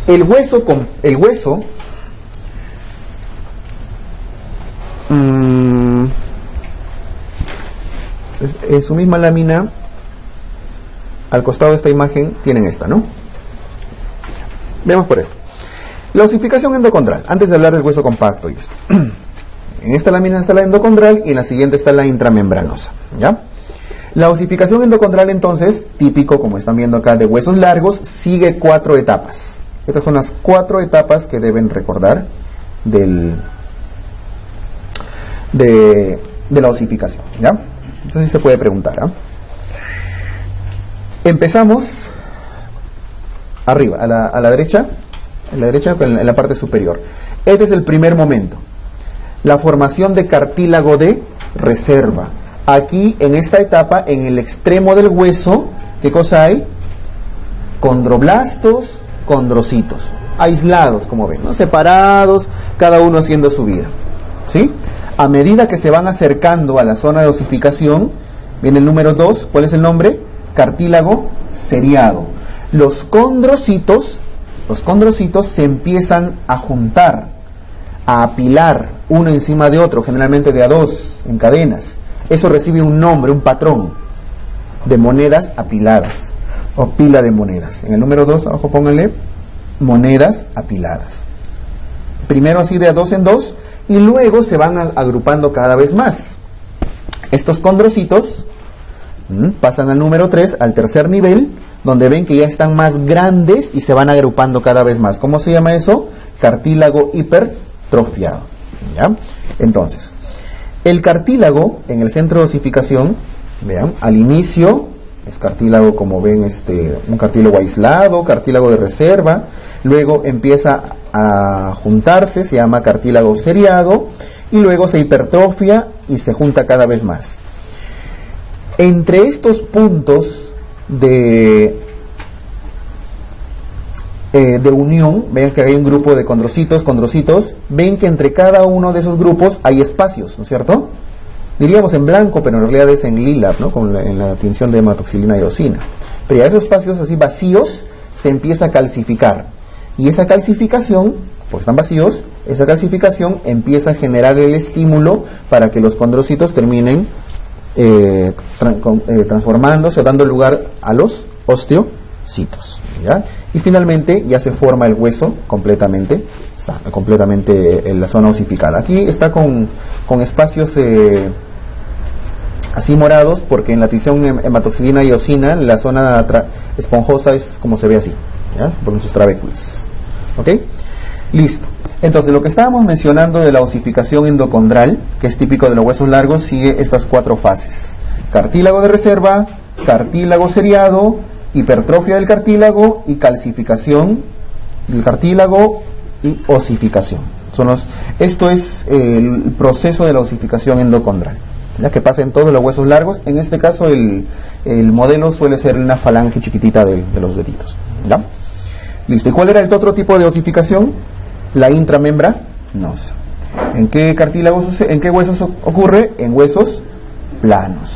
El hueso en su misma lámina, al costado de esta imagen, tienen esta, ¿no? Veamos por esto. La osificación endocondral, antes de hablar del hueso compacto y esto. En esta lámina está la endocondral y en la siguiente está la intramembranosa, ¿ya? La osificación endocondral, entonces, típico, como están viendo acá, de huesos largos, sigue 4 etapas. Estas son las 4 etapas que deben recordar de la osificación, ¿ya? Entonces se puede preguntar, ¿eh? Empezamos arriba, a la derecha, en la parte superior. Este es el primer momento. La formación de cartílago de reserva. Aquí, en esta etapa, en el extremo del hueso, ¿qué cosa hay? Condroblastos, condrocitos. Aislados, como ven, ¿no? Separados, cada uno haciendo su vida, ¿sí? A medida que se van acercando a la zona de osificación, viene el número 2, ¿cuál es el nombre? Cartílago seriado. Los condrocitos se empiezan a juntar, a apilar uno encima de otro, generalmente de a 2, en cadenas. Eso recibe un nombre, un patrón de monedas apiladas, o pila de monedas. En el número 2, abajo pónganle monedas apiladas. Primero así de a 2 en 2, y luego se van agrupando cada vez más. Estos condrocitos pasan al número 3, al tercer nivel, donde ven que ya están más grandes y se van agrupando cada vez más. ¿Cómo se llama eso? Cartílago hipertrofiado, ¿ya? Entonces, el cartílago en el centro de osificación, vean, al inicio es cartílago, como ven, un cartílago aislado, cartílago de reserva. Luego empieza a juntarse, se llama cartílago seriado, y luego se hipertrofia y se junta cada vez más. Entre estos puntos de unión, vean que hay un grupo de condrocitos, ven que entre cada uno de esos grupos hay espacios, ¿no es cierto? Diríamos en blanco, pero en realidad es en lila, ¿no? En la tinción de hematoxilina y eosina. Pero ya esos espacios así vacíos se empieza a calcificar. Y esa calcificación, porque están vacíos, esa calcificación empieza a generar el estímulo para que los condrocitos terminen transformándose o dando lugar a los osteocitos, ¿ya? Y finalmente ya se forma el hueso completamente sano, completamente en la zona osificada. Aquí está con espacios así morados, porque en la tinción hematoxilina y eosina la zona esponjosa es como se ve así, ¿ya? Por sus trabéculas. ¿Ok? Listo. Entonces, lo que estábamos mencionando de la osificación endocondral, que es típico de los huesos largos, sigue estas 4 fases. Cartílago de reserva, cartílago seriado, hipertrofia del cartílago y calcificación del cartílago y osificación. Esto es el proceso de la osificación endocondral, ya que pasa en todos los huesos largos. En este caso el modelo suele ser una falange chiquitita de los deditos, ¿ya? Listo. ¿Y cuál era el otro tipo de osificación? La intramembranosa. ¿En qué cartílagos, en qué huesos ocurre? En huesos planos.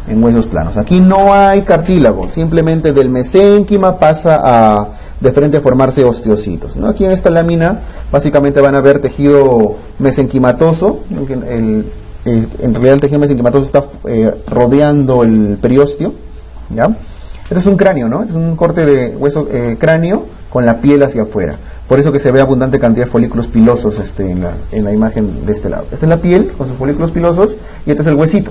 En huesos planos. Aquí no hay cartílago, simplemente del mesénquima pasa de frente a formarse osteocitos, ¿no? Aquí en esta lámina básicamente van a ver tejido mesenquimatoso. En realidad el tejido mesenquimatoso está rodeando el periósteo, ¿ya? Este es un cráneo, ¿no? Este es un corte de hueso cráneo con la piel hacia afuera. Por eso que se ve abundante cantidad de folículos pilosos en la imagen de este lado. Esta es la piel con sus folículos pilosos y este es el huesito,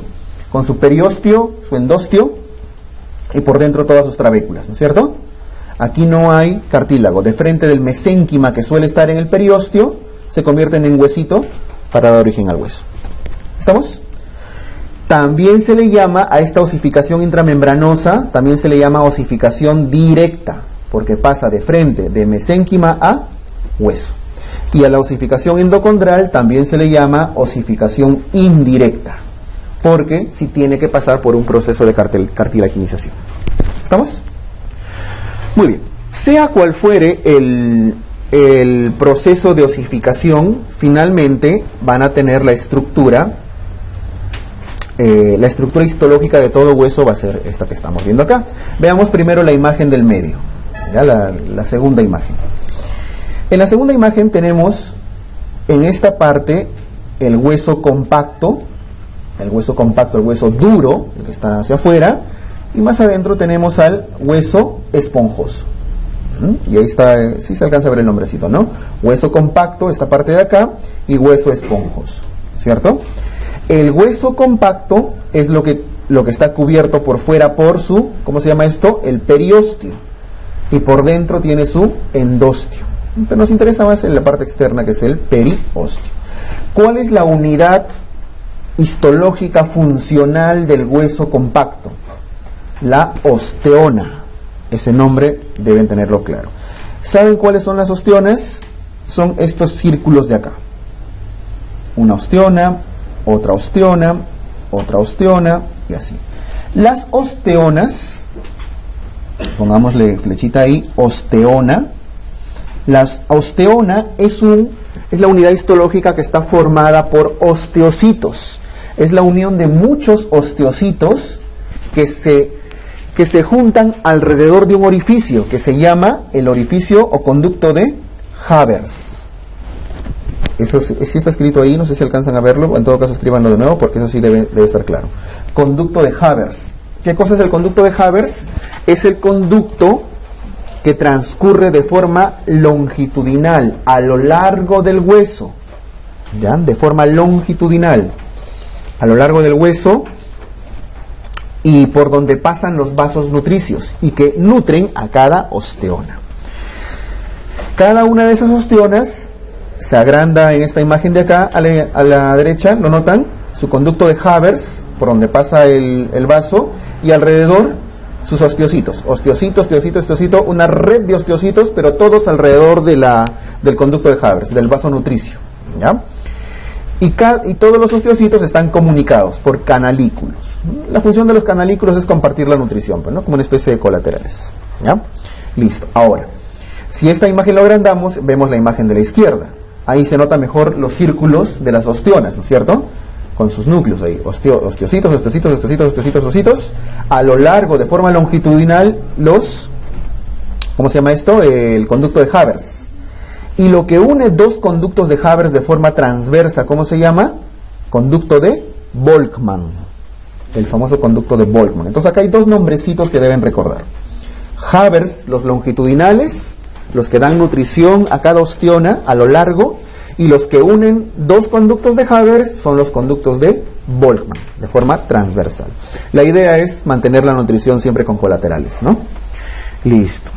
con su periósteo, su endosteo y por dentro todas sus trabéculas, ¿no es cierto? Aquí no hay cartílago. De frente del mesénquima que suele estar en el periósteo, se convierten en huesito para dar origen al hueso. ¿Estamos? También se le llama a esta osificación intramembranosa, también se le llama osificación directa, porque pasa de frente, de mesénquima a hueso. Y a la osificación endocondral también se le llama osificación indirecta, porque sí tiene que pasar por un proceso de cartilaginización. ¿Estamos? Muy bien. Sea cual fuere el proceso de osificación, finalmente van a tener la estructura histológica de todo hueso va a ser esta que estamos viendo acá. Veamos primero la imagen del medio, ¿ya? La segunda imagen. En la segunda imagen tenemos en esta parte el hueso compacto, el hueso duro, el que está hacia afuera, y más adentro tenemos al hueso esponjoso. Y ahí está, sí se alcanza a ver el nombrecito, ¿no? Hueso compacto, esta parte de acá, y hueso esponjoso, ¿cierto? El hueso compacto es lo que está cubierto por fuera por su, ¿cómo se llama esto? El periósteo. Y por dentro tiene su endósteo. Pero nos interesa más en la parte externa, que es el periósteo. ¿Cuál es la unidad histológica funcional del hueso compacto? La osteona. Ese nombre deben tenerlo claro. ¿Saben cuáles son las osteonas? Son estos círculos de acá. Una osteona, otra osteona, otra osteona y así. Las osteonas, pongámosle flechita ahí, osteona. La osteona es la unidad histológica que está formada por osteocitos. Es la unión de muchos osteocitos que se juntan alrededor de un orificio que se llama el orificio o conducto de Havers. Eso sí está escrito ahí, no sé si alcanzan a verlo, en todo caso escríbanlo de nuevo porque eso sí debe estar claro. Conducto de Havers. ¿Qué cosa es el conducto de Havers? Es el conducto que transcurre de forma longitudinal a lo largo del hueso, ¿ya? De forma longitudinal a lo largo del hueso, y por donde pasan los vasos nutricios y que nutren a cada osteona. Cada una de esas osteonas se agranda en esta imagen de acá a la derecha, ¿lo notan? Su conducto de Havers, por donde pasa el vaso, y alrededor sus osteocitos, osteocito, una red de osteocitos, pero todos alrededor del conducto de Havers, del vaso nutricio, ¿ya? Y todos los osteocitos están comunicados por canalículos. La función de los canalículos es compartir la nutrición, pues, ¿no? Como una especie de colaterales, ¿ya? Listo. Ahora, si esta imagen lo agrandamos, vemos la imagen de la izquierda. Ahí se nota mejor los círculos de las osteonas, ¿no es cierto? Con sus núcleos ahí, osteocitos, a lo largo, de forma longitudinal, ¿cómo se llama esto? El conducto de Havers. Y lo que une dos conductos de Havers de forma transversa, ¿cómo se llama? Conducto de Volkmann. El famoso conducto de Volkmann. Entonces acá hay dos nombrecitos que deben recordar. Havers, los longitudinales, los que dan nutrición a cada osteona a lo largo, y los que unen dos conductos de Havers son los conductos de Volkmann, de forma transversal. La idea es mantener la nutrición siempre con colaterales, ¿no? Listo.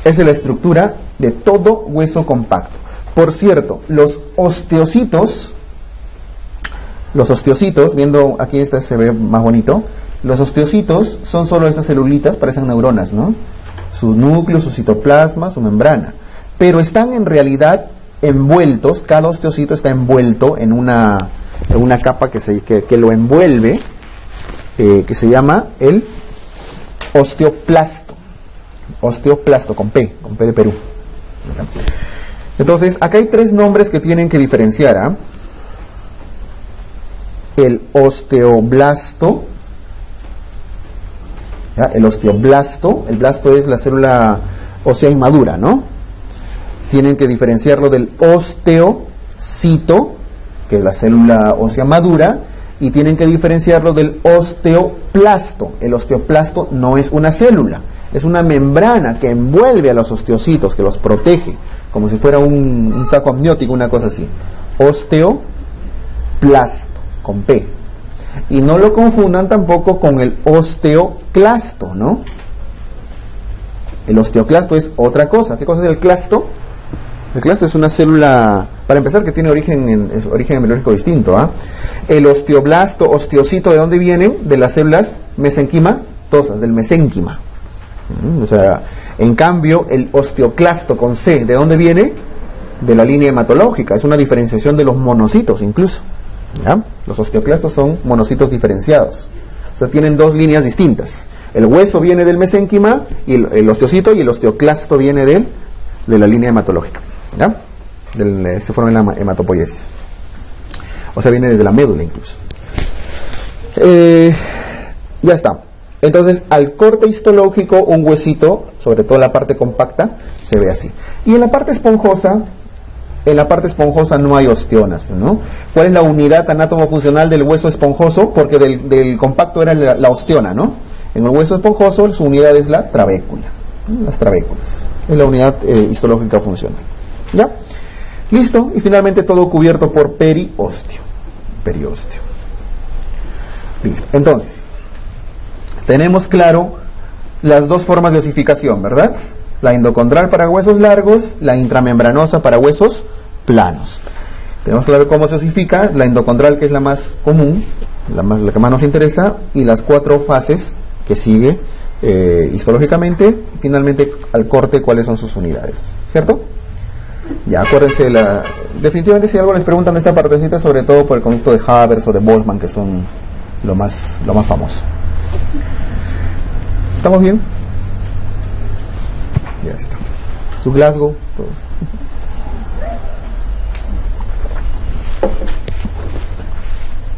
Esa es la estructura de todo hueso compacto. Por cierto, los osteocitos, viendo aquí esta se ve más bonito, los osteocitos son solo estas celulitas, parecen neuronas, ¿no? Su núcleo, su citoplasma, su membrana. Pero están en realidad envueltos, cada osteocito está envuelto en una capa que lo envuelve, que se llama el osteoplasto. Osteoplasto, con P de Perú. Entonces, acá hay tres nombres que tienen que diferenciar, ¿ah? El osteoblasto, ¿ya? El blasto es la célula ósea inmadura, ¿no? Tienen que diferenciarlo del osteocito, que es la célula ósea madura, y tienen que diferenciarlo del osteoplasto. El osteoplasto no es una célula, es una membrana que envuelve a los osteocitos, que los protege, como si fuera un saco amniótico, una cosa así. Osteoplasto, con P. Y no lo confundan tampoco con el osteoclasto, ¿no? El osteoclasto es otra cosa. ¿Qué cosa es el clasto? El clasto es una célula, para empezar, que tiene origen biológico distinto, ¿ah? El osteoblasto, osteocito, ¿de dónde vienen? De las células mesenquimatosas, del mesénquima. O sea, en cambio, el osteoclasto con C, ¿de dónde viene? De la línea hematológica. Es una diferenciación de los monocitos incluso, ¿ya? Los osteoclastos son monocitos diferenciados. O sea, tienen dos líneas distintas. El hueso viene del mesénquima, y el osteocito, y el osteoclasto viene de la línea hematológica, ¿ya? Se forma en la hematopoiesis. O sea, viene desde la médula incluso. Ya está. Entonces, al corte histológico, un huesito, sobre todo la parte compacta, se ve así. Y en la parte esponjosa no hay osteonas, ¿no? ¿Cuál es la unidad anátomo-funcional del hueso esponjoso? Porque del compacto era la osteona, ¿no? En el hueso esponjoso su unidad es la trabécula, ¿no? Las trabéculas. Es la unidad histológica funcional. ¿Ya? Listo. Y finalmente todo cubierto por periósteo. Periósteo. Listo. Entonces, tenemos claro las dos formas de osificación, ¿verdad? La endocondral para huesos largos, la intramembranosa para huesos planos. Tenemos claro cómo se osifica, la endocondral, que es la más común, la que más nos interesa, y las 4 fases que sigue histológicamente, y finalmente al corte cuáles son sus unidades, ¿cierto? Ya, acuérdense, definitivamente si algo les preguntan de esta partecita, sobre todo por el conducto de Havers o de Boltzmann, que son lo más famoso. ¿Estamos bien? Ya está. Su Glasgow, todos.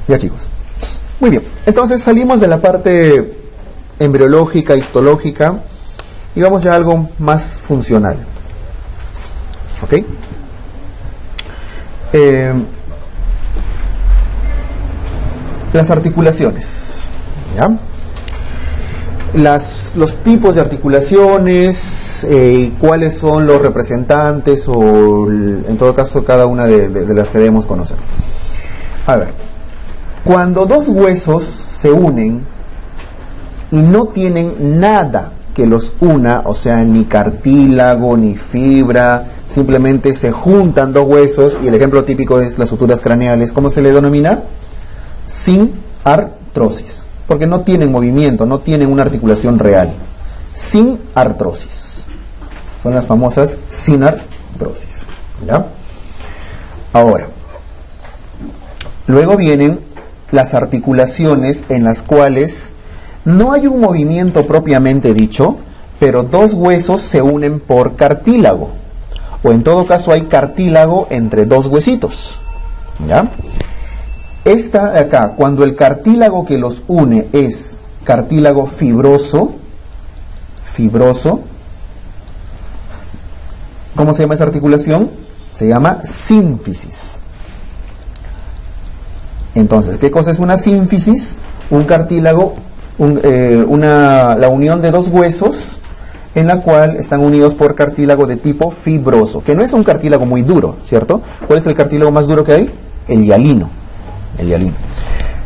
Ya, chicos. Muy bien. Entonces salimos de la parte embriológica, histológica, y vamos ya a algo más funcional. ¿Ok? Las articulaciones. ¿Ya? Los tipos de articulaciones, cuáles son los representantes, o en todo caso cada una de las que debemos conocer. A ver, cuando dos huesos se unen y no tienen nada que los una, o sea, ni cartílago, ni fibra, simplemente se juntan dos huesos, y el ejemplo típico es las suturas craneales, ¿cómo se le denomina? Sin artrosis. Porque no tienen movimiento, no tienen una articulación real. Sin artrosis. Son las famosas sinartrosis. ¿Ya? Ahora, luego vienen las articulaciones en las cuales no hay un movimiento propiamente dicho, pero dos huesos se unen por cartílago. O en todo caso hay cartílago entre dos huesitos. ¿Ya? Esta de acá, cuando el cartílago que los une es cartílago fibroso, ¿cómo se llama esa articulación? Se llama sínfisis. Entonces, ¿qué cosa es una sínfisis? Un cartílago, la unión de dos huesos en la cual están unidos por cartílago de tipo fibroso, que no es un cartílago muy duro, ¿cierto? ¿Cuál es el cartílago más duro que hay? El hialino. El hialino.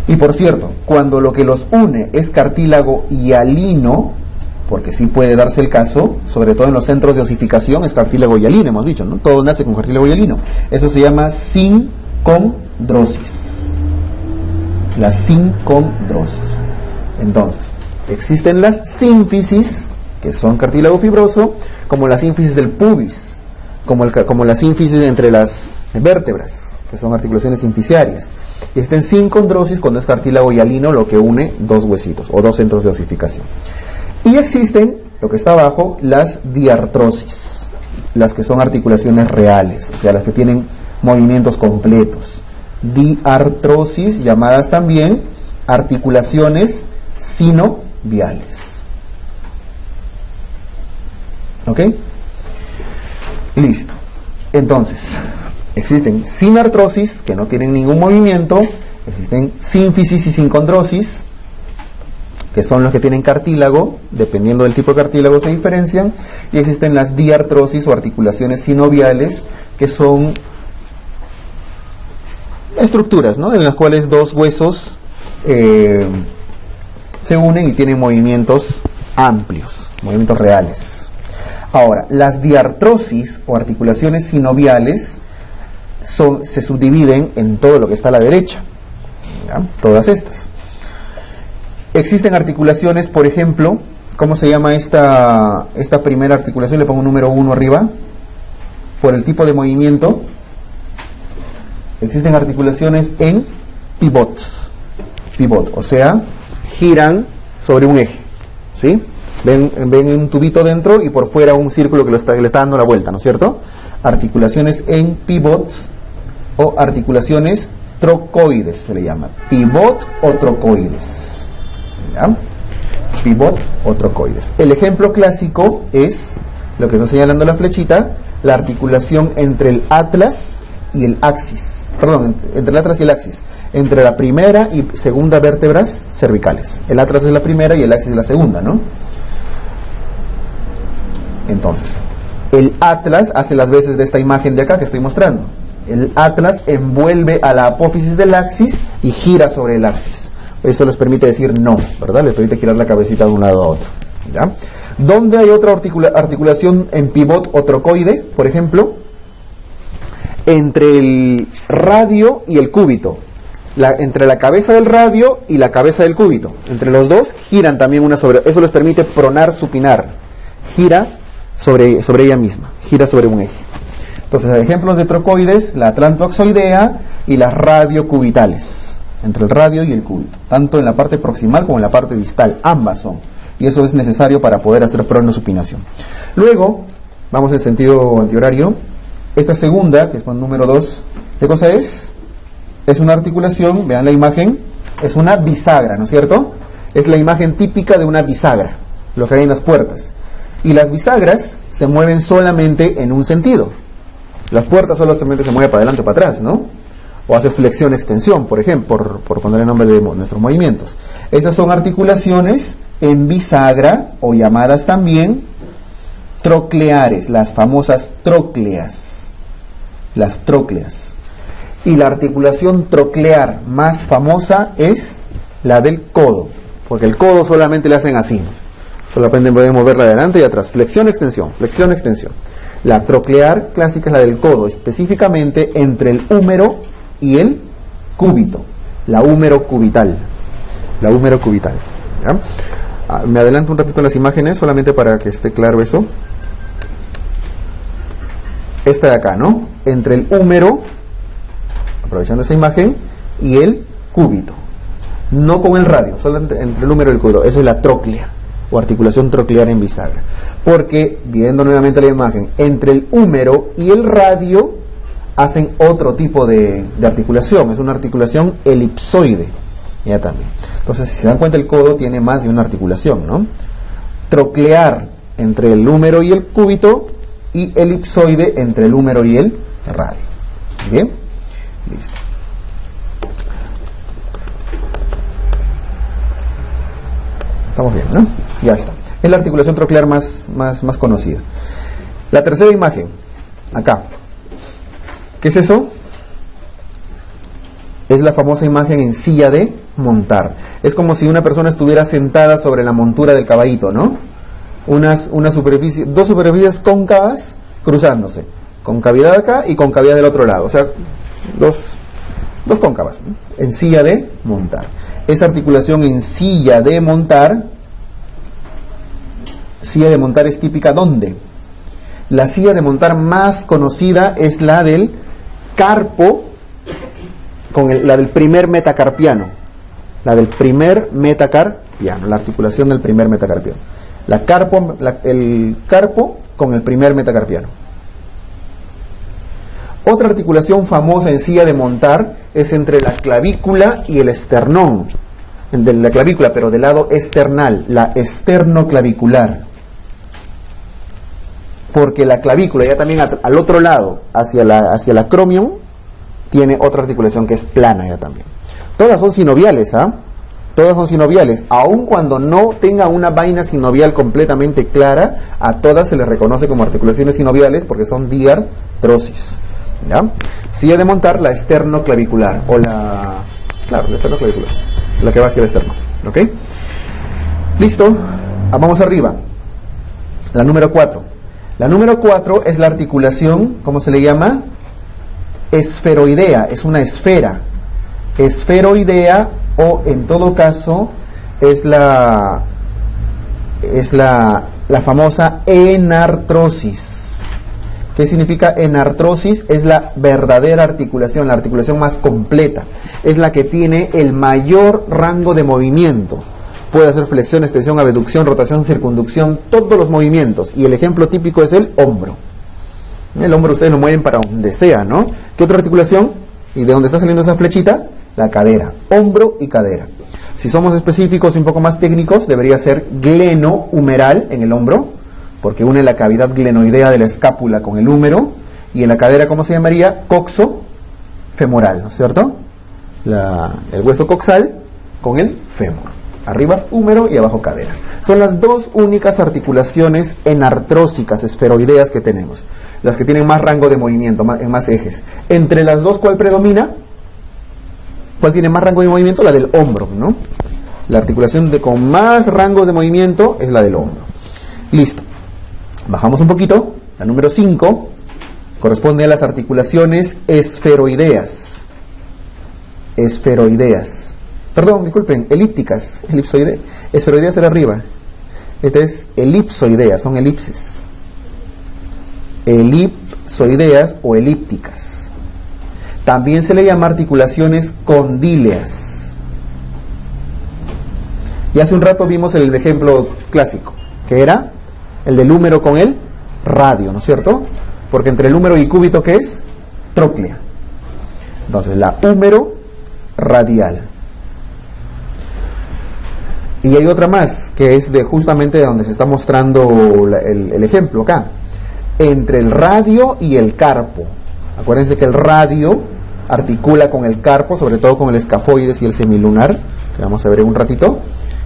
Y por cierto, cuando lo que los une es cartílago hialino, porque sí puede darse el caso, sobre todo en los centros de osificación, es cartílago hialino, hemos dicho, ¿no? Todo nace con cartílago hialino. Eso se llama sincondrosis. La sincondrosis. Entonces, existen las sínfisis, que son cartílago fibroso, como la sínfisis del pubis, como la sínfisis entre las vértebras, que son articulaciones sinficiarias. Y existen sincondrosis cuando es cartílago hialino, lo que une dos huesitos o dos centros de osificación. Y existen, lo que está abajo, las diartrosis, las que son articulaciones reales, o sea, las que tienen movimientos completos. Diartrosis, llamadas también articulaciones sinoviales. ¿Ok? Listo. Entonces, existen sinartrosis, que no tienen ningún movimiento, existen sínfisis y sincondrosis, que son los que tienen cartílago, dependiendo del tipo de cartílago se diferencian, y existen las diartrosis o articulaciones sinoviales, que son estructuras, ¿no?, en las cuales dos huesos se unen y tienen movimientos amplios, movimientos reales. Ahora, las diartrosis o articulaciones sinoviales se subdividen en todo lo que está a la derecha, ¿ya? Todas estas. Existen articulaciones, por ejemplo, ¿cómo se llama esta primera articulación? Le pongo un número 1 arriba, por el tipo de movimiento. Existen articulaciones en pivot, o sea, giran sobre un eje, ¿sí? Ven un tubito dentro y por fuera un círculo que le está dando la vuelta, ¿no es cierto? Articulaciones en pivot o articulaciones trocoides se le llama, pivot o trocoides. ¿Ya? pivot o trocoides. El ejemplo clásico es lo que está señalando la flechita, la articulación entre el atlas y el axis, perdón, entre el atlas y el axis, entre la primera y segunda vértebras cervicales. El atlas es la primera y el axis es la segunda, ¿no? Entonces, el atlas hace las veces de esta imagen de acá que estoy mostrando. El atlas envuelve a la apófisis del axis y gira sobre el axis. Eso les permite decir no, ¿verdad? Les permite girar la cabecita de un lado a otro, ¿ya? ¿Dónde hay otra articulación en pivot o trocoide? Por ejemplo, entre el radio y el cúbito. Entre la cabeza del radio y la cabeza del cúbito. Entre los dos giran también una sobre... Eso les permite pronar, supinar. Gira sobre ella misma. Gira sobre un eje. Entonces, ejemplos de trocoides, la atlantoaxoidea y las radiocubitales. Entre el radio y el cúbito. Tanto en la parte proximal como en la parte distal. Ambas son. Y eso es necesario para poder hacer pronosupinación. Luego, vamos en sentido antihorario. Esta segunda, que es con número 2, ¿qué cosa es? Es una articulación, vean la imagen, es una bisagra, ¿no es cierto? Es la imagen típica de una bisagra, lo que hay en las puertas. Y las bisagras se mueven solamente en un sentido. Las puertas solamente se mueven para adelante o para atrás, ¿no? O hace flexión-extensión, por ejemplo, por poner el nombre de nuestros movimientos. Esas son articulaciones en bisagra, o llamadas también trocleares, las famosas trócleas. Las trócleas. Y la articulación troclear más famosa es la del codo, porque el codo solamente le hacen así, ¿no? Solamente pueden moverla adelante y atrás, flexión-extensión, flexión-extensión. La troclear clásica es la del codo, específicamente entre el húmero y el cúbito, la húmero cubital. La húmero cubital, ¿ya? Me adelanto un ratito en las imágenes solamente para que esté claro eso. Esta de acá, ¿no? Entre el húmero, aprovechando esa imagen, y el cúbito. No con el radio, solo entre el húmero y el cúbito. Esa es la tróclea, o articulación troclear en bisagra. Porque, viendo nuevamente la imagen, entre el húmero y el radio hacen otro tipo de articulación. Es una articulación elipsoide, ya también. Entonces, si se dan cuenta, el codo tiene más de una articulación, ¿no? Troclear entre el húmero y el cúbito, y elipsoide entre el húmero y el radio. ¿Bien? Listo. Estamos bien, ¿no? Ya está. Es la articulación troclear más conocida. La tercera imagen, acá. ¿Qué es eso? Es la famosa imagen en silla de montar. Es como si una persona estuviera sentada sobre la montura del caballito, ¿no? Dos superficies cóncavas cruzándose. Concavidad acá y concavidad del otro lado. O sea, dos cóncavas, ¿no? En silla de montar. Esa articulación en silla de montar es típica ¿dónde? La silla de montar más conocida es la del carpo, la del primer metacarpiano. La del primer metacarpiano, la articulación del primer metacarpiano. El carpo con el primer metacarpiano. Otra articulación famosa en silla de montar es entre la clavícula y el esternón. De la clavícula, pero del lado external, la esternoclavicular. Porque la clavícula, ya también al otro lado, hacia el acromion, tiene otra articulación que es plana ya también. Todas son sinoviales, ¿ah? Todas son sinoviales. Aun cuando no tenga una vaina sinovial completamente clara, a todas se les reconoce como articulaciones sinoviales porque son diartrosis. ¿Ya? Silla de montar, la esternoclavicular, o la esternoclavicular, la que va hacia el esterno. ¿Ok? Listo. Vamos arriba. La número 4. La número 4 es la articulación, ¿cómo se le llama? Esferoidea, es una esfera. Esferoidea, o en todo caso, es la famosa enartrosis. ¿Qué significa enartrosis? Es la verdadera articulación, la articulación más completa. Es la que tiene el mayor rango de movimiento. Puede hacer flexión, extensión, abducción, rotación, circunducción, todos los movimientos. Y el ejemplo típico es el hombro. El hombro ustedes lo mueven para donde sea, ¿no? ¿Qué otra articulación? ¿Y de dónde está saliendo esa flechita? La cadera. Hombro y cadera. Si somos específicos y un poco más técnicos, debería ser glenohumeral en el hombro, porque une la cavidad glenoidea de la escápula con el húmero, y en la cadera, ¿cómo se llamaría? Coxofemoral, ¿no es cierto? El hueso coxal con el fémur. Arriba húmero y abajo cadera. Son las dos únicas articulaciones enartrósicas esferoideas que tenemos, las que tienen más rango de movimiento, en más ejes. Entre las dos, ¿cuál predomina? ¿Cuál tiene más rango de movimiento? La del hombro, ¿no? La articulación con más rangos de movimiento es la del hombro. Listo. Bajamos un poquito. La número 5 corresponde a las articulaciones esferoideas. Esferoideas. Perdón, disculpen, elípticas. Esferoideas era arriba. Esta es elipsoidea, son elipses. Elipsoideas o elípticas. También se le llama articulaciones condíleas. Y hace un rato vimos el ejemplo clásico, que era el del húmero con el radio, ¿no es cierto? Porque entre el húmero y cúbito, ¿qué es? Tróclea. Entonces, la húmero radial. Y hay otra más, que es de justamente donde se está mostrando el ejemplo acá. Entre el radio y el carpo. Acuérdense que el radio articula con el carpo, sobre todo con el escafoides y el semilunar, que vamos a ver en un ratito.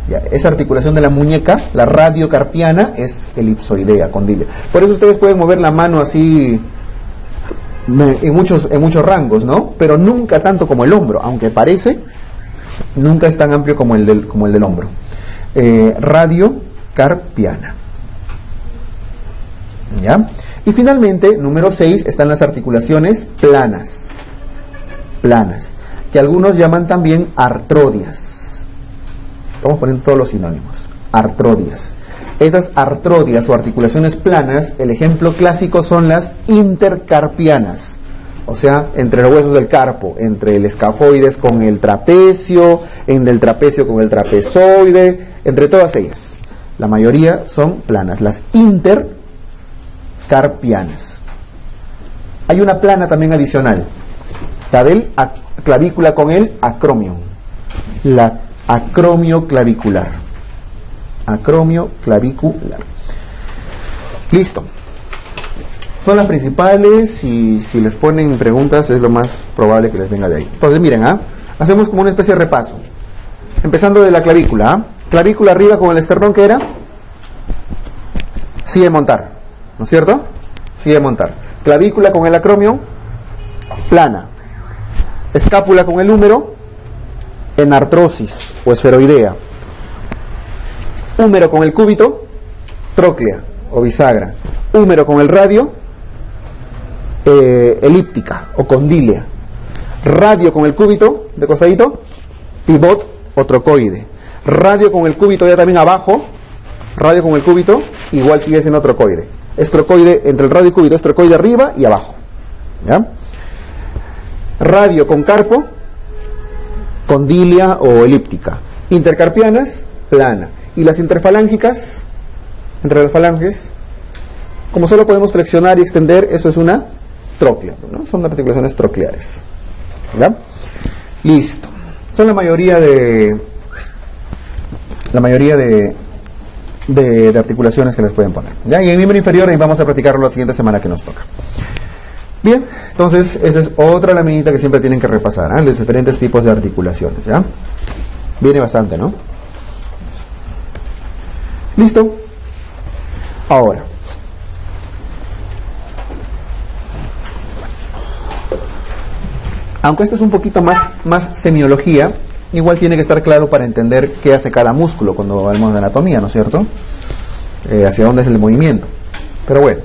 Ya, esa articulación de la muñeca, la radiocarpiana, es elipsoidea, condílea. Por eso ustedes pueden mover la mano así en muchos rangos, ¿no? Pero nunca tanto como el hombro, aunque parece, nunca es tan amplio como el del hombro. Radiocarpiana. ¿Ya? Y finalmente, número 6, están las articulaciones planas, que algunos llaman también artrodias. Estamos poniendo todos los sinónimos. Artrodias. Esas artrodias o articulaciones planas, el ejemplo clásico son las intercarpianas, o sea, entre los huesos del carpo, entre el escafoides con el trapecio, entre el trapecio con el trapezoide, entre todas ellas. La mayoría son planas, las intercarpianas. Hay una plana también adicional, la del clavícula con el acromion, la acromio clavicular. Acromio clavicular. Listo. Son las principales y si les ponen preguntas es lo más probable que les venga de ahí. Entonces miren, hacemos como una especie de repaso. Empezando de la clavícula. Clavícula arriba con el esternón, ¿qué era? Sigue montar, ¿no es cierto? Sigue montar. Clavícula con el acromio, plana. Escápula con el húmero, en artrosis o esferoidea. Húmero con el cúbito, tróclea o bisagra. Húmero con el radio, elíptica o condílea. Radio con el cúbito de costadito, pivot o trocoide. Radio con el cúbito ya también abajo, radio con el cúbito, igual sigue siendo trocoide. Es trocoide entre el radio y cúbito, es trocoide arriba y abajo. ¿Ya? Radio con carpo, condílea o elíptica. Intercarpianas, plana. Y las interfalángicas, entre las falanges, como solo podemos flexionar y extender, eso es una tróclea, ¿no? Son articulaciones trocleares. ¿Ya? Listo. Son la mayoría de articulaciones que les pueden poner. ¿Ya? Y en el miembro inferior ahí vamos a practicarlo la siguiente semana que nos toca. Bien, entonces esa es otra laminita que siempre tienen que repasar, los diferentes tipos de articulaciones. ¿Ya? Viene bastante, ¿no? ¿Listo? Ahora, aunque esto es un poquito más semiología, igual tiene que estar claro para entender qué hace cada músculo cuando hablamos de anatomía, ¿no es cierto? Hacia dónde es el movimiento. Pero bueno,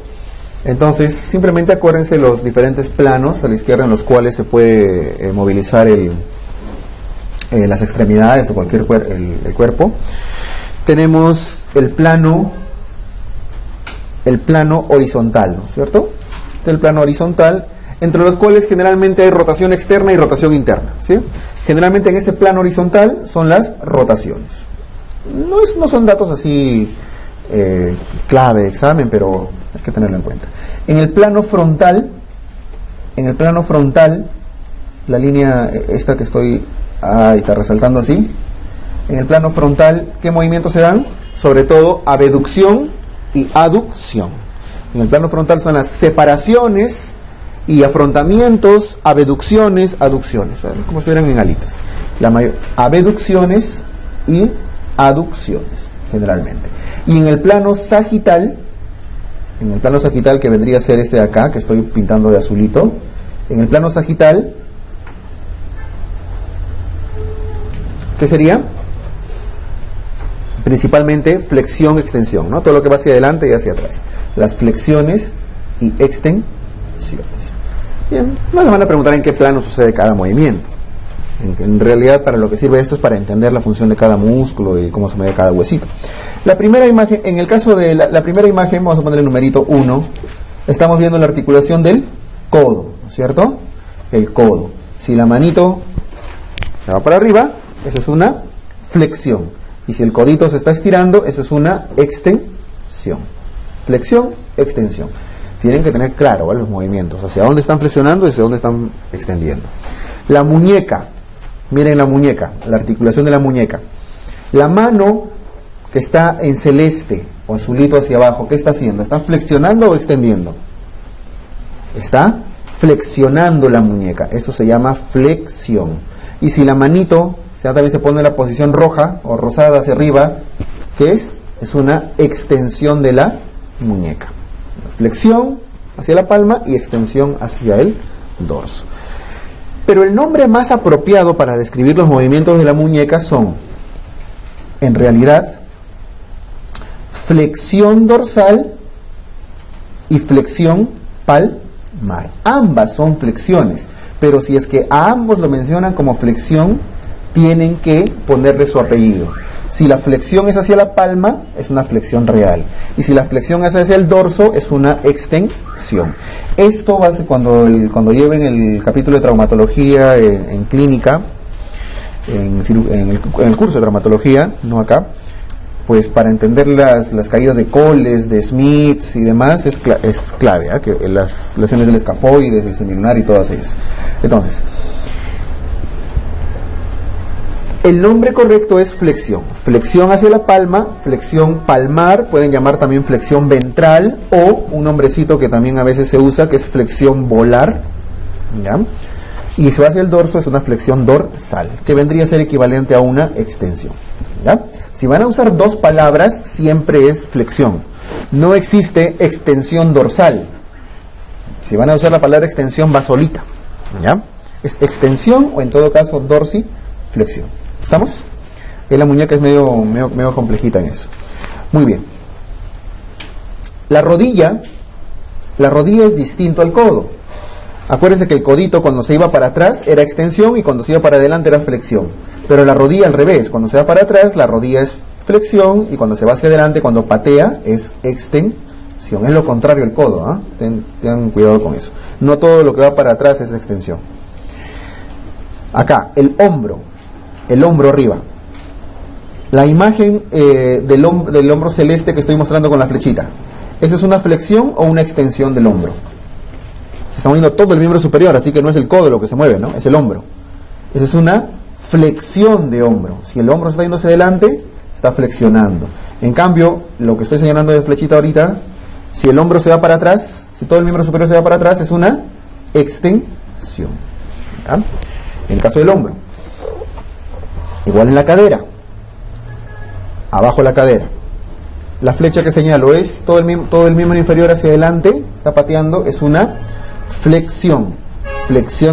entonces simplemente acuérdense los diferentes planos a la izquierda en los cuales se puede movilizar las extremidades o cualquier el cuerpo. Tenemos el plano horizontal, ¿no es cierto? El plano horizontal, entre los cuales generalmente hay rotación externa y rotación interna, ¿sí? Generalmente en ese plano horizontal son las rotaciones. No son datos así clave de examen, pero hay que tenerlo en cuenta. En el plano frontal, la línea esta que estoy está resaltando así, En el plano frontal, ¿qué movimientos se dan? Sobre todo abducción y aducción. En el plano frontal son las separaciones y afrontamientos, abducciones, aducciones, ¿verdad? Como si fueran en alitas. Abducciones y aducciones, generalmente. Y en el plano sagital, que vendría a ser este de acá, que estoy pintando de azulito, en el plano sagital, ¿qué sería? Principalmente flexión, extensión, ¿no? Todo lo que va hacia adelante y hacia atrás. Las flexiones y extensiones. Bien, no les van a preguntar en qué plano sucede cada movimiento. En realidad, para lo que sirve esto es para entender la función de cada músculo y cómo se mueve cada huesito. La primera imagen, en el caso de la primera imagen, vamos a poner el numerito 1. Estamos viendo la articulación del codo, ¿no es cierto? El codo. Si la manito se va para arriba, eso es una flexión. Y si el codito se está estirando, eso es una extensión. Flexión, extensión. Tienen que tener claro, ¿vale? Los movimientos, hacia dónde están flexionando y hacia dónde están extendiendo. La muñeca, miren la muñeca, la articulación de la muñeca. La mano que está en celeste o azulito hacia abajo, ¿qué está haciendo? ¿Está flexionando o extendiendo? Está flexionando la muñeca, eso se llama flexión. Y si la manito también se pone en la posición roja o rosada hacia arriba, ¿qué es? Es una extensión de la muñeca. Flexión hacia la palma y extensión hacia el dorso. Pero el nombre más apropiado para describir los movimientos de la muñeca son, en realidad, flexión dorsal y flexión palmar. Ambas son flexiones, pero si es que a ambos lo mencionan como flexión, tienen que ponerle su apellido. Si la flexión es hacia la palma, es una flexión real. Y si la flexión es hacia el dorso, es una extensión. Esto va a ser cuando lleven el capítulo de traumatología en clínica, en el curso de traumatología, no acá, pues para entender las caídas de Coles, de Smith y demás, es clave, ¿eh? Que las lesiones del escafoides, del semilunar y todas ellas. Entonces, el nombre correcto es flexión. Flexión hacia la palma, flexión palmar, pueden llamar también flexión ventral, o un nombrecito que también a veces se usa, que es flexión volar, ¿ya? Y si va hacia el dorso es una flexión dorsal, que vendría a ser equivalente a una extensión, ¿ya? Si van a usar dos palabras, siempre es flexión. No existe extensión dorsal. Si van a usar la palabra extensión, va solita, ¿ya? Es extensión o en todo caso dorsiflexión. ¿Estamos? La muñeca es medio complejita en eso. Muy bien. La rodilla es distinto al codo. Acuérdense que el codito cuando se iba para atrás era extensión y cuando se iba para adelante era flexión. Pero la rodilla al revés, cuando se va para atrás la rodilla es flexión y cuando se va hacia adelante, cuando patea, es extensión. Es lo contrario al codo, ¿eh? Tengan cuidado con eso. No todo lo que va para atrás es extensión. Acá, el hombro arriba. La imagen del hombro celeste que estoy mostrando con la flechita, ¿eso es una flexión o una extensión del hombro? Se está moviendo todo el miembro superior, así que no es el codo lo que se mueve, ¿no? Es el hombro. Esa es una flexión de hombro. Si el hombro está yendo hacia adelante, está flexionando. En cambio, lo que estoy señalando de flechita ahorita, si el hombro se va para atrás, si todo el miembro superior se va para atrás, es una extensión, ¿ya? En el caso del hombro. Igual en la cadera, abajo la cadera. La flecha que señalo es todo el miembro inferior hacia adelante, está pateando, es una flexión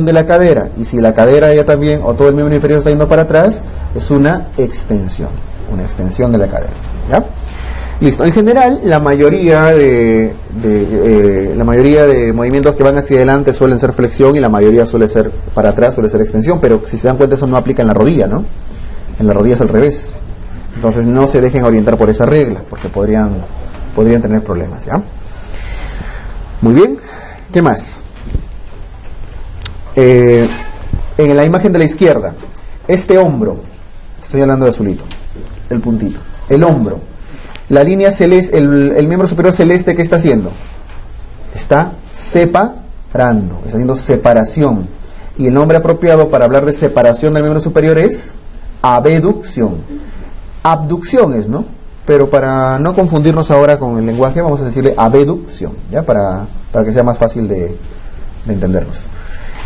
de la cadera. Y si la cadera ya también, o todo el miembro inferior está yendo para atrás, es una extensión de la cadera, ¿ya? Listo. En general, la mayoría de movimientos que van hacia adelante suelen ser flexión y la mayoría suele ser para atrás, suele ser extensión, pero si se dan cuenta eso no aplica en la rodilla, ¿no? En la rodilla es al revés. Entonces no se dejen orientar por esa regla, porque podrían tener problemas, ¿ya? Muy bien. ¿Qué más? En la imagen de la izquierda, este hombro, estoy hablando de azulito, el puntito, el hombro, la línea celeste, el miembro superior celeste, ¿qué está haciendo? Está separando, está haciendo separación. Y el nombre apropiado para hablar de separación del miembro superior es abducción. Abducciones, ¿no? Pero para no confundirnos ahora con el lenguaje, vamos a decirle abducción, ¿ya? Para que sea más fácil de entendernos.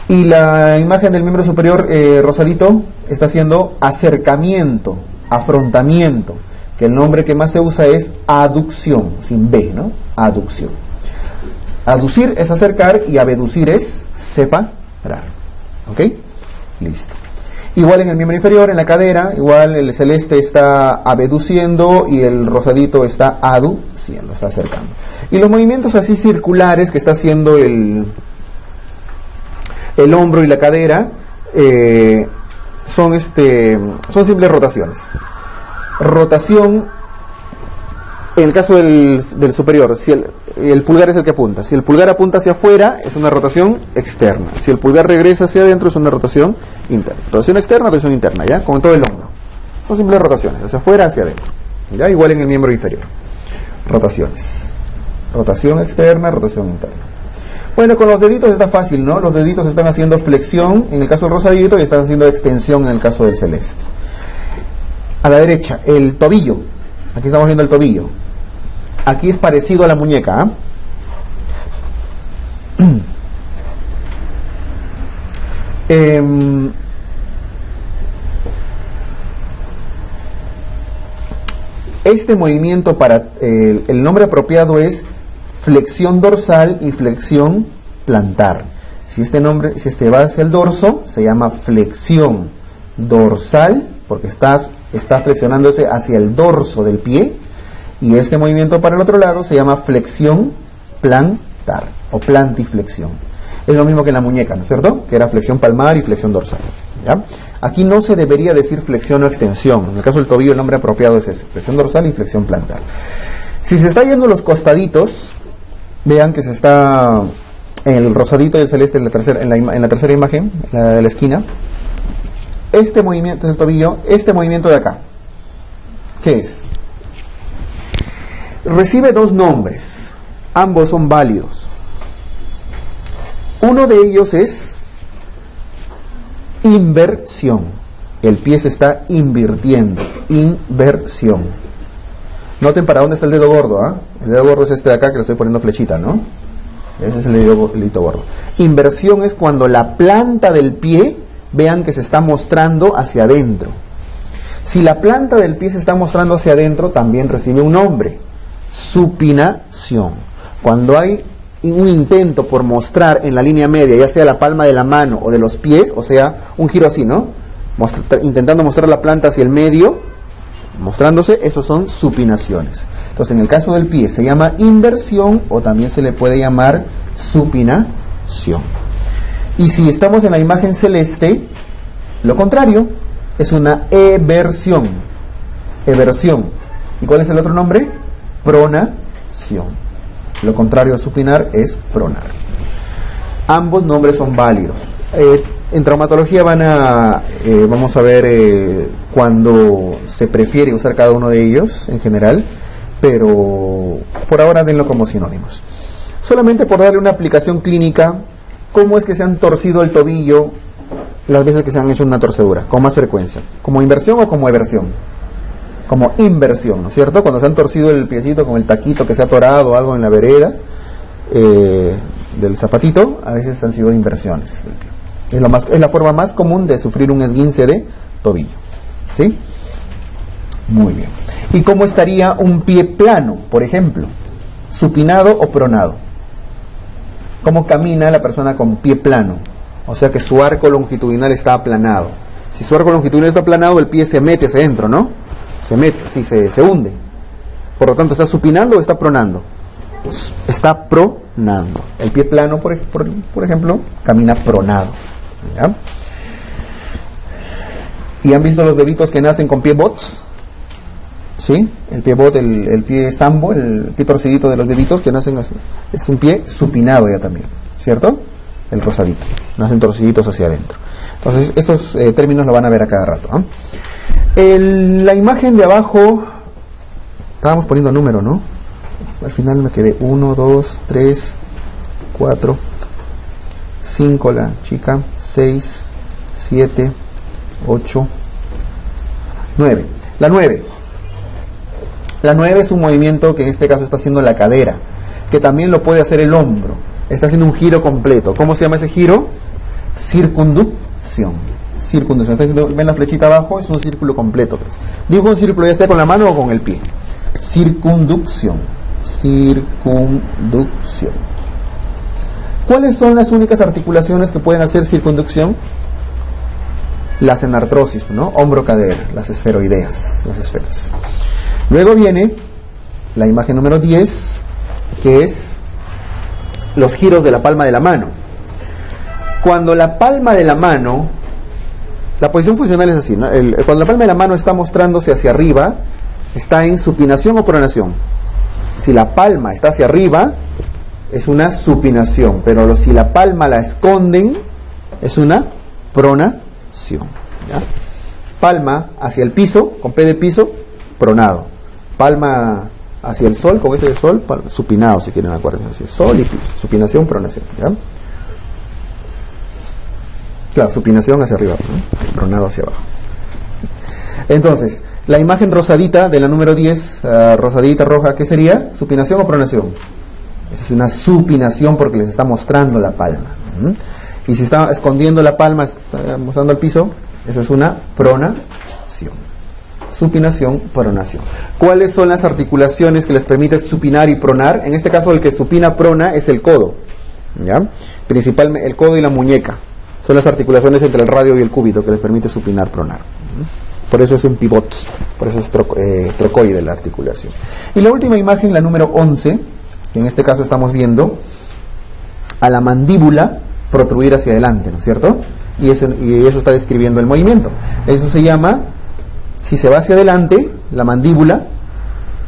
Y la imagen del miembro superior rosadito está haciendo acercamiento, afrontamiento, que el nombre que más se usa es aducción, sin B, ¿no? Aducción. Aducir es acercar y abducir es separar. ¿Ok? Listo. Igual en el miembro inferior, en la cadera, igual el celeste está abduciendo y el rosadito está aduciendo, está acercando. Y los movimientos así circulares que está haciendo el hombro y la cadera son simples rotaciones. Rotación, en el caso del superior, si el pulgar es el que apunta. Si el pulgar apunta hacia afuera, es una rotación externa. Si el pulgar regresa hacia adentro, es una rotación interna. Rotación externa, rotación interna, ¿ya? Como en todo el hombro. Son simples rotaciones, hacia afuera, hacia adentro. ¿Ya? Igual en el miembro inferior. Rotaciones. Rotación externa, rotación interna. Bueno, con los deditos está fácil, ¿no? Los deditos están haciendo flexión en el caso del rosadito y están haciendo extensión en el caso del celeste. A la derecha, el tobillo. Aquí estamos viendo el tobillo. Aquí es parecido a la muñeca, Este movimiento para el nombre apropiado es flexión dorsal y flexión plantar. Si este va hacia el dorso, se llama flexión dorsal, porque está flexionándose hacia el dorso del pie. Y este movimiento para el otro lado se llama flexión plantar o plantiflexión. Es lo mismo que en la muñeca, ¿no es cierto? Que era flexión palmar y flexión dorsal, ¿ya? Aquí no se debería decir flexión o extensión. En el caso del tobillo el nombre apropiado es ese, flexión dorsal y flexión plantar. Si se está yendo los costaditos, vean que se está el rosadito y el celeste en la tercera imagen, la de la esquina. Este movimiento del tobillo, este movimiento de acá, ¿qué es? Recibe dos nombres, ambos son válidos. Uno de ellos es inversión. El pie se está invirtiendo, inversión. Noten para dónde está el dedo gordo, ¿ah? El dedo gordo es este de acá que le estoy poniendo flechita, ¿no? Ese es el dedito gordo. Inversión es cuando la planta del pie, vean que se está mostrando hacia adentro. Si la planta del pie se está mostrando hacia adentro, también recibe un nombre. Supinación. Cuando hay un intento por mostrar en la línea media, ya sea la palma de la mano o de los pies, o sea, un giro así, ¿no? Intentando mostrar la planta hacia el medio, mostrándose, esos son supinaciones. Entonces, en el caso del pie se llama inversión o también se le puede llamar supinación. Y si estamos en la imagen celeste, lo contrario, es una eversión. Eversión. ¿Y cuál es el otro nombre? Pronación. Lo contrario a supinar es pronar. Ambos nombres son válidos. En traumatología vamos a ver cuando se prefiere usar cada uno de ellos en general, pero por ahora denlo como sinónimos. Solamente por darle una aplicación clínica, ¿cómo es que se han torcido el tobillo las veces que se han hecho una torcedura? Con más frecuencia. ¿Como inversión o como eversión? Como inversión, ¿no es cierto? Cuando se han torcido el piecito con el taquito que se ha atorado o algo en la vereda del zapatito, a veces han sido inversiones. Es la forma más común de sufrir un esguince de tobillo. ¿Sí? Muy bien. ¿Y cómo estaría un pie plano, por ejemplo? ¿Supinado o pronado? ¿Cómo camina la persona con pie plano? O sea que su arco longitudinal está aplanado. Si su arco longitudinal está aplanado, el pie se mete hacia adentro, ¿no? Se mete, sí, se hunde. Por lo tanto, ¿está supinando o está pronando? Está pronando. El pie plano, por ejemplo, camina pronado. ¿Ya? ¿Y han visto los bebitos que nacen con pie bots? ¿Sí? El pie bot, el pie sambo, el pie torcidito de los bebitos que nacen así. Es un pie supinado ya también, ¿cierto? El rosadito. Nacen torciditos hacia adentro. Entonces, estos términos lo van a ver a cada rato, ¿eh? La imagen de abajo, estábamos poniendo número, ¿no? Al final me quedé 1, 2, 3, 4, 5 la chica, 6, 7, 8, 9. La 9. La 9 es un movimiento que en este caso está haciendo la cadera, que también lo puede hacer el hombro. Está haciendo un giro completo. ¿Cómo se llama ese giro? Circunducción. Circunducción. Está diciendo, ven la flechita abajo, es un círculo completo. Pues. Digo un círculo ya sea con la mano o con el pie. Circunducción. Circunducción. ¿Cuáles son las únicas articulaciones que pueden hacer circunducción? Las enartrosis, ¿no? Hombro-cadera, las esferoideas, las esferas. Luego viene la imagen número 10, que es los giros de la palma de la mano. Cuando la palma de la mano, la posición funcional es así, ¿no? Cuando la palma de la mano está mostrándose hacia arriba, está en supinación o pronación. Si la palma está hacia arriba, es una supinación, pero si la palma la esconden, es una pronación. ¿Ya? Palma hacia el piso, con P de piso, pronado. Palma hacia el sol, con S de sol, supinado, si quieren acuérdense, así, sol y piso, supinación, pronación. ¿Ya? Claro, supinación hacia arriba, ¿no? Pronado hacia abajo. Entonces, la imagen rosadita de la número 10, rosadita, roja, ¿qué sería? ¿Supinación o pronación? Esa es una supinación porque les está mostrando la palma. Y si está escondiendo la palma, está mostrando el piso, eso es una pronación. Supinación, pronación. ¿Cuáles son las articulaciones que les permiten supinar y pronar? En este caso, el que supina, prona es el codo. ¿Ya? Principalmente el codo y la muñeca. Son las articulaciones entre el radio y el cúbito que les permite supinar, pronar. Por eso es un pivot, por eso es trocoide la articulación. Y la última imagen, la número 11, que en este caso estamos viendo a la mandíbula protruir hacia adelante, ¿no es cierto? Y eso está describiendo el movimiento. Eso se llama, si se va hacia adelante, la mandíbula,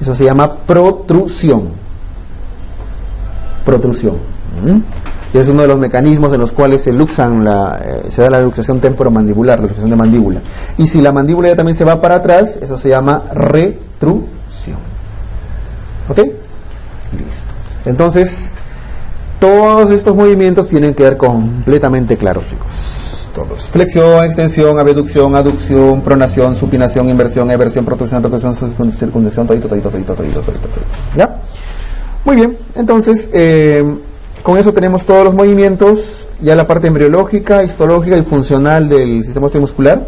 eso se llama protrusión. Protrusión. Y es uno de los mecanismos en los cuales se luxan se da la luxación temporomandibular, la luxación de mandíbula. Y si la mandíbula ya también se va para atrás, eso se llama retrusión. ¿Ok? Listo. Entonces, todos estos movimientos tienen que quedar completamente claros, chicos. Todos. Flexión, extensión, abducción, aducción, pronación, supinación, inversión, eversión, protrusión, rotación, circunducción, todito. ¿Ya? Muy bien. Entonces, con eso tenemos todos los movimientos, ya la parte embriológica, histológica y funcional del sistema osteomuscular.